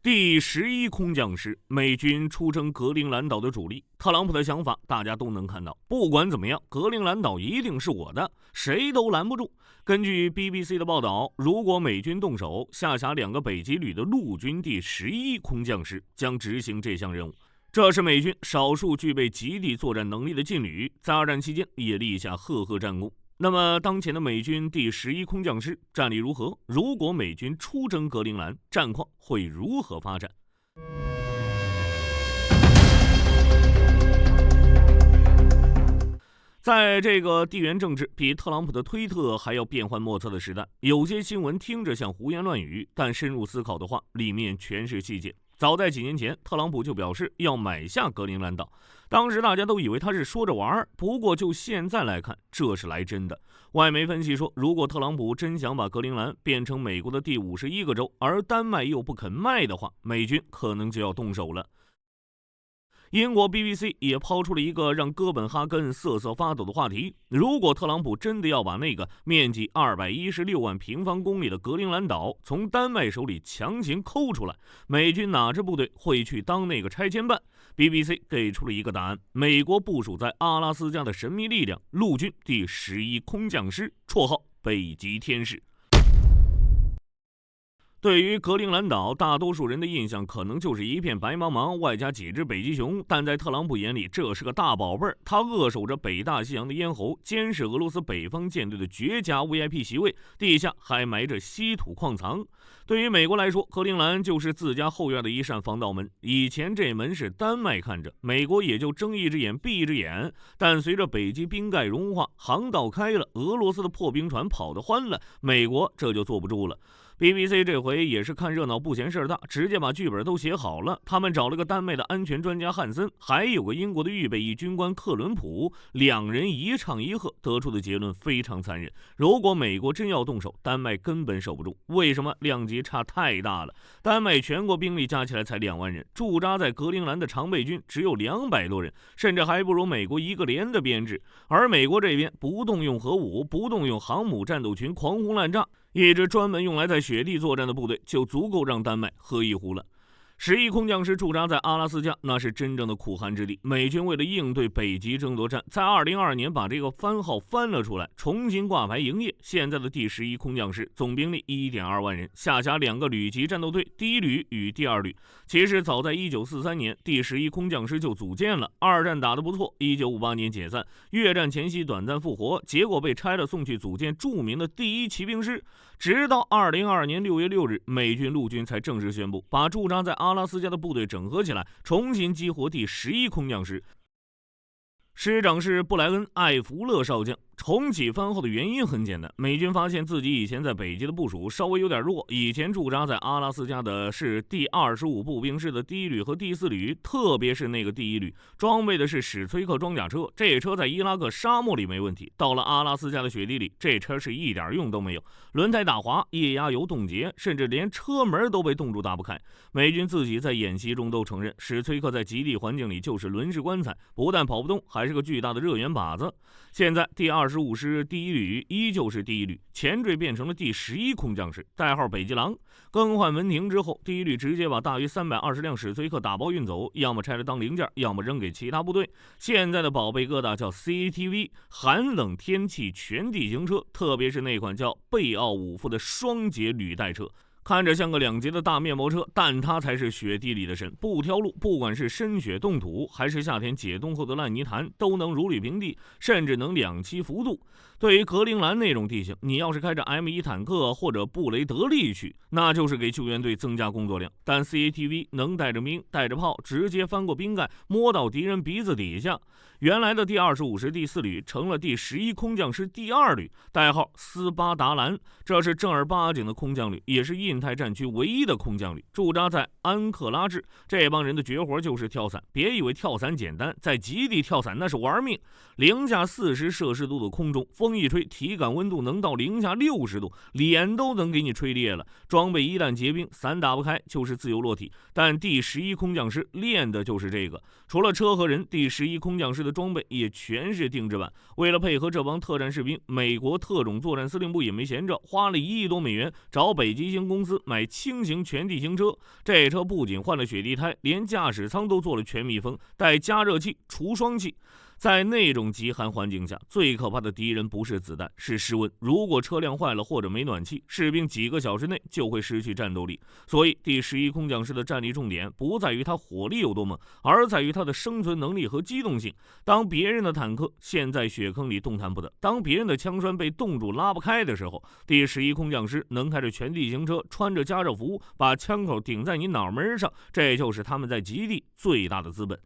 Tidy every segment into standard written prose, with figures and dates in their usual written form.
第11空降师，美军出征格陵兰岛的主力。特朗普的想法大家都能看到，不管怎么样，格陵兰岛一定是我的，谁都拦不住。根据 BBC 的报道，如果美军动手，下辖2个北极旅的陆军第11空降师将执行这项任务。这是美军少数具备极地作战能力的劲旅，在二战期间也立下赫赫战功。那么，当前的美军第11空降师战力如何？如果美军出征格陵兰，战况会如何发展？在这个地缘政治比特朗普的推特还要变幻莫测的时代，有些新闻听着像胡言乱语，但深入思考的话，里面全是细节。早在几年前，特朗普就表示要买下格陵兰岛，当时大家都以为他是说着玩，不过就现在来看，这是来真的。外媒分析说，如果特朗普真想把格陵兰变成美国的第51个州，而丹麦又不肯卖的话，美军可能就要动手了。英国 BBC 也抛出了一个让哥本哈根瑟瑟发抖的话题：如果特朗普真的要把那个面积216万平方公里的格陵兰岛从丹麦手里强行抠出来，美军哪支部队会去当那个拆迁办？ BBC 给出了一个答案：美国部署在阿拉斯加的神秘力量——陆军第11空降师，绰号北极天使。对于格陵兰岛，大多数人的印象可能就是一片白茫茫，外加几只北极熊。但在特朗普眼里，这是个大宝贝儿。他扼守着北大西洋的咽喉，监视俄罗斯北方舰队的绝佳 VIP 席位，地下还埋着稀土矿藏。对于美国来说，格陵兰就是自家后院的一扇防盗门。以前这门是丹麦看着，美国也就睁一只眼闭一只眼。但随着北极冰盖融化，航道开了，俄罗斯的破冰船跑得欢了，美国这就坐不住了。BBC 这回也是看热闹不嫌事儿大，直接把剧本都写好了。他们找了个丹麦的安全专家汉森，还有个英国的预备役军官克伦普，两人一唱一和，得出的结论非常残忍。如果美国真要动手，丹麦根本守不住。为什么？量级差太大了。丹麦全国兵力加起来才2万人，驻扎在格陵兰的常备军只有200多人，甚至还不如美国一个连的编制。而美国这边不动用核武，不动用航母战斗群狂轰滥炸，一支专门用来在雪地作战的部队就足够让丹麦喝一壶了。11空降师驻扎在阿拉斯加，那是真正的苦寒之地。美军为了应对北极争夺战，在2022年把这个番号翻了出来，重新挂牌营业。现在的第11空降师总兵力 1.2 万人，下辖2个旅级战斗队，第1旅与第2旅。其实早在1943年，第11空降师就组建了。二战打得不错，1958年解散，越战前夕短暂复活，结果被拆了，送去组建著名的第1骑兵师。直到2022年6月6日，美军陆军才正式宣布把驻扎在阿拉斯加的部队整合起来，重新激活第11空降师。师长是布莱恩·艾弗勒少将。重启番号的原因很简单，美军发现自己以前在北极的部署稍微有点弱。以前驻扎在阿拉斯加的是第25步兵师的第1旅和第4旅，特别是那个第1旅，装备的是史崔克装甲车，这车在伊拉克沙漠里没问题，到了阿拉斯加的雪地里，这车是一点用都没有，轮胎打滑，液压油冻结，甚至连车门都被冻住打不开。美军自己在演习中都承认，史崔克在极地环境里就是轮式棺材，不但跑不动，还是个巨大的热源靶子。现在第25师第1旅依旧是第1旅，前缀变成了第11空降师，代号北极狼。更换门庭之后，第1旅直接把大约320辆史崔克打包运走，要么拆了当零件，要么扔给其他部队。现在的宝贝疙瘩叫 CATV 寒冷天气全地形车，特别是那款叫贝奥武夫的双节履带车。看着像个2节的大面包车，但它才是雪地里的神，不挑路，不管是深雪冻土，还是夏天解冻后的烂泥潭，都能如履平地，甚至能2栖浮渡。对于格陵兰那种地形，你要是开着 M1 坦克或者布雷德利去，那就是给救援队增加工作量。但 CATV 能带着兵带着炮直接翻过冰盖，摸到敌人鼻子底下。原来的第25师第4旅成了第11空降师第2旅，代号斯巴达兰，这是正儿八经的空降旅，也是印太战区唯一的空降旅，驻扎在安克拉治。这帮人的绝活就是跳伞，别以为跳伞简单，在极地跳伞那是玩命。零下40摄氏度的空中，风一吹，体感温度能到零下60度，脸都能给你吹裂了。装备一旦结冰，伞打不开就是自由落体。但第11空降师练的就是这个，除了车和人，第11空降师的装备也全是定制版。为了配合这帮特战士兵，美国特种作战司令部也没闲着，花了1亿多美元找北极星公司司买轻型全地形车，这车不仅换了雪地胎，连驾驶舱都做了全密封，带加热器、除霜器。在那种极寒环境下，最可怕的敌人不是子弹，是室温。如果车辆坏了或者没暖气，士兵几个小时内就会失去战斗力。所以第11空降师的战力重点不在于它火力有多猛，而在于它的生存能力和机动性。当别人的坦克陷在雪坑里动弹不得，当别人的枪栓被冻住拉不开的时候，第11空降师能开着全地形车，穿着加热服，把枪口顶在你脑门上，这就是他们在极地最大的资本。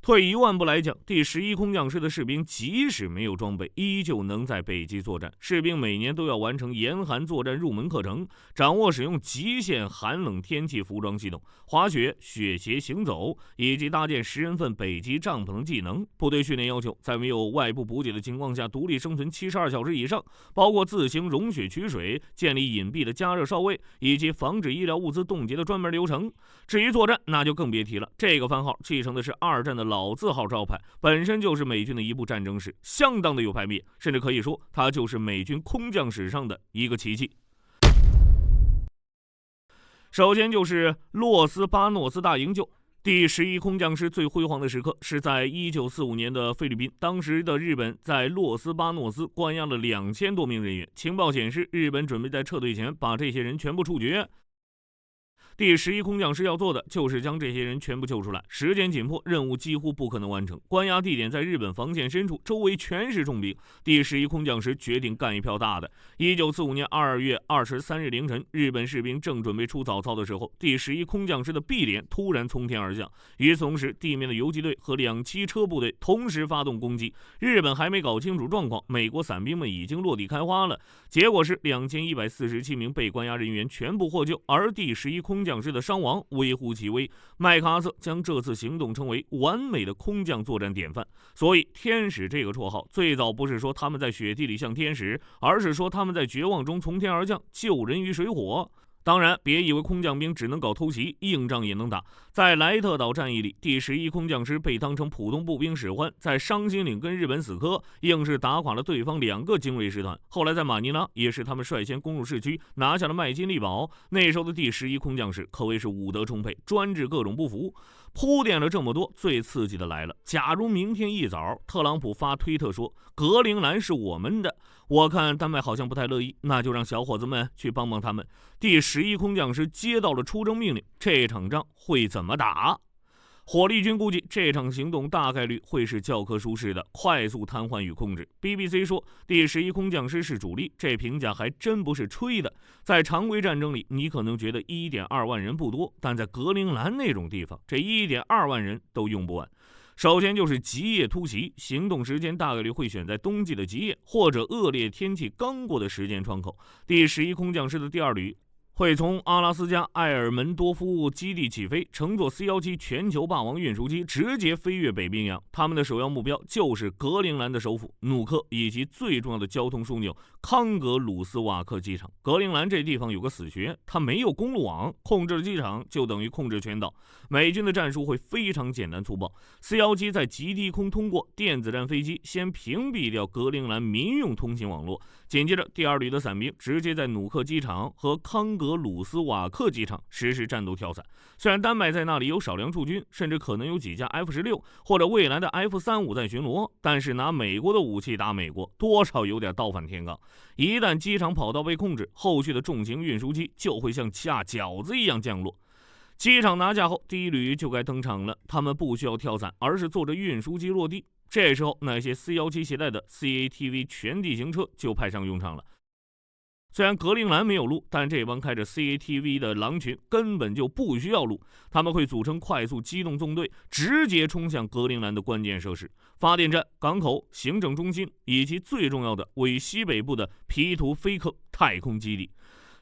退一万步来讲，第11空降师的士兵即使没有装备，依旧能在北极作战。士兵每年都要完成严寒作战入门课程，掌握使用极限寒冷天气服装系统、滑雪、雪鞋行走以及搭建10人份北极帐篷的技能。部队训练要求在没有外部补给的情况下独立生存72小时以上，包括自行融雪取水、建立隐蔽的加热哨位以及防止医疗物资冻结的专门流程。至于作战，那就更别提了。这个番号继承的是2战的老字号招牌，本身就是美军的一部战争史，相当的有排面，甚至可以说它就是美军空降史上的一个奇迹。首先就是洛斯巴诺斯大营救。第11空降师最辉煌的时刻是在1945年的菲律宾，当时的日本在洛斯巴诺斯关押了2000多名人员，情报显示日本准备在撤退前把这些人全部处决。第11空降师要做的就是将这些人全部救出来，时间紧迫，任务几乎不可能完成。关押地点在日本防线深处，周围全是重兵。第11空降师决定干一票大的。1945年2月23日凌晨，日本士兵正准备出早操的时候，第11空降师的 B 连突然从天而降。与此同时，地面的游击队和2栖车部队同时发动攻击。日本还没搞清楚状况，美国伞兵们已经落地开花了。结果是2147名被关押人员全部获救，而第11空降师的伤亡微乎其微。麦克阿瑟将这次行动称为完美的空降作战典范。所以天使这个绰号最早不是说他们在雪地里像天使，而是说他们在绝望中从天而降，救人于水火。当然，别以为空降兵只能搞偷袭，硬仗也能打。在莱特岛战役里，第11空降师被当成普通步兵使唤，在伤心岭跟日本死磕，硬是打垮了对方2个精锐师团。后来在马尼拉，也是他们率先攻入市区，拿下了麦金利堡。那时候的第11空降师可谓是武德充沛，专治各种不服。铺垫了这么多，最刺激的来了。假如明天一早，特朗普发推特说格陵兰是我们的，我看丹麦好像不太乐意，那就让小伙子们去帮帮他们。第11空降师接到了出征命令，这场仗会怎么打？火力军估计这场行动大概率会是教科书式的快速瘫痪与控制。BBC 说第11空降师是主力，这评价还真不是吹的。在常规战争里，你可能觉得 1.2 万人不多，但在格陵兰那种地方，这 1.2 万人都用不完。首先就是极夜突袭，行动时间大概率会选在冬季的极夜，或者恶劣天气刚过的时间窗口。第11空降师的第2旅会从阿拉斯加埃尔门多夫基地起飞，乘坐 C-17 全球霸王运输机直接飞越北冰洋。他们的首要目标就是格陵兰的首府努克以及最重要的交通枢纽康格鲁斯瓦克机场。格陵兰这地方有个死穴，它没有公路网，控制了机场就等于控制全岛。美军的战术会非常简单粗暴， C-17 在极低空通过电子战飞机先屏蔽掉格陵兰民用通信网络，紧接着第2旅的伞兵直接在努克机场和康格鲁斯瓦克机场实施战斗跳伞。虽然丹麦在那里有少量驻军，甚至可能有几架 F-16 或者未来的 F-35在巡逻，但是拿美国的武器打美国，多少有点倒反天罡。一旦机场跑道被控制，后续的重型运输机就会像下饺子一样降落。机场拿下后，第1旅就该登场了。他们不需要跳伞，而是坐着运输机落地。这时候，那些 C-17 携带的 CATV 全地形车就派上用场了。虽然格陵兰没有路，但这帮开着 CATV 的狼群根本就不需要路，他们会组成快速机动纵队，直接冲向格陵兰的关键设施、发电站、港口、行政中心，以及最重要的位于西北部的皮图菲克太空基地。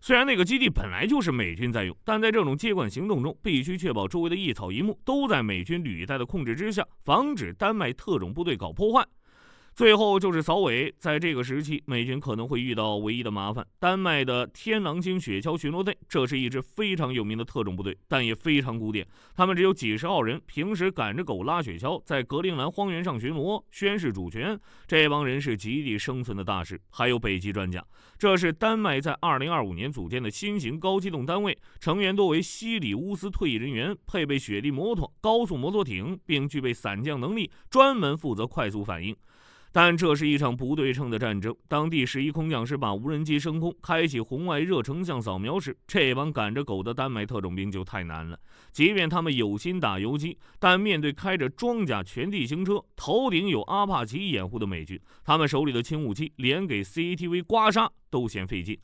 虽然那个基地本来就是美军在用，但在这种接管行动中，必须确保周围的一草一木都在美军履带的控制之下，防止丹麦特种部队搞破坏。最后就是扫尾，在这个时期，美军可能会遇到唯一的麻烦。丹麦的天狼星雪橇巡逻队，这是一支非常有名的特种部队，但也非常古典。他们只有几十号人，平时赶着狗拉雪橇，在格陵兰荒原上巡逻，宣示主权。这帮人是极地生存的大师，还有北极专家。这是丹麦在2025年组建的新型高机动单位，成员多为西里乌斯退役人员，配备雪地摩托、高速摩托艇，并具备伞降能力，专门负责快速反应。但这是一场不对称的战争。当第11空降师把无人机升空，开启红外热成像扫描时，这帮赶着狗的丹麦特种兵就太难了。即便他们有心打游击，但面对开着装甲全地形车、头顶有阿帕奇掩护的美军，他们手里的轻武器连给 CCTV 刮痧都嫌费劲。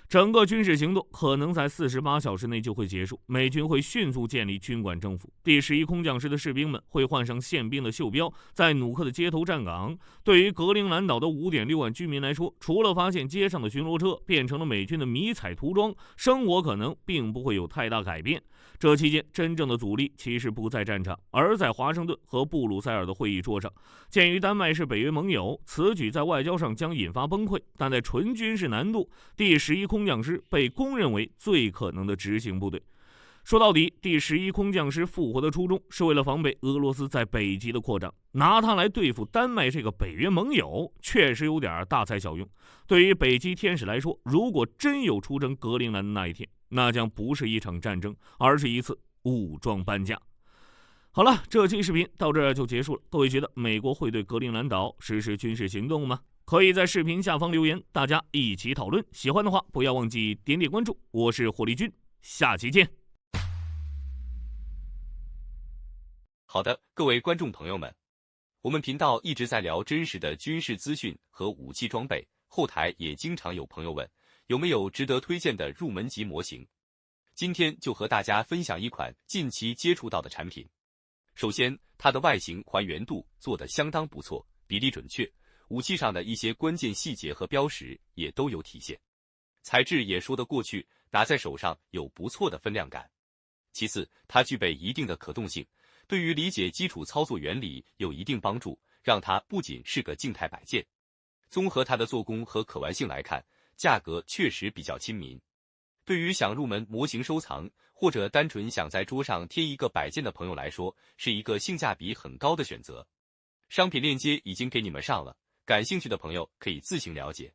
整个军事行动可能在48小时内就会结束，美军会迅速建立军管政府。第11空降师的士兵们会换上宪兵的袖标，在努克的街头站岗。对于格陵兰岛的5.6万居民来说，除了发现街上的巡逻车变成了美军的迷彩涂装，生活可能并不会有太大改变。这期间，真正的阻力其实不在战场，而在华盛顿和布鲁塞尔的会议桌上。鉴于丹麦是北约盟友，此举在外交上将引发崩溃，但在纯军事难度，第11空降师被公认为最可能的执行部队。说到底，第11空降师复活的初衷是为了防备俄罗斯在北极的扩张，拿它来对付丹麦这个北约盟友，确实有点大材小用。对于北极天使来说，如果真有出征格陵兰的那一天，那将不是一场战争，而是一次武装搬家。好了，这期视频到这儿就结束了。各位觉得美国会对格陵兰岛实施军事行动吗？可以在视频下方留言，大家一起讨论。喜欢的话，不要忘记点点关注。我是火力军，下期见。好的，各位观众朋友们，我们频道一直在聊真实的军事资讯和武器装备，后台也经常有朋友问，有没有值得推荐的入门级模型？今天就和大家分享一款近期接触到的产品。首先，它的外形还原度做得相当不错，比例准确，武器上的一些关键细节和标识也都有体现，材质也说得过去，拿在手上有不错的分量感。其次，它具备一定的可动性，对于理解基础操作原理有一定帮助，让它不仅是个静态摆件。综合它的做工和可玩性来看，价格确实比较亲民。对于想入门模型收藏，或者单纯想在桌上贴一个摆件的朋友来说，是一个性价比很高的选择。商品链接已经给你们上了，感兴趣的朋友可以自行了解。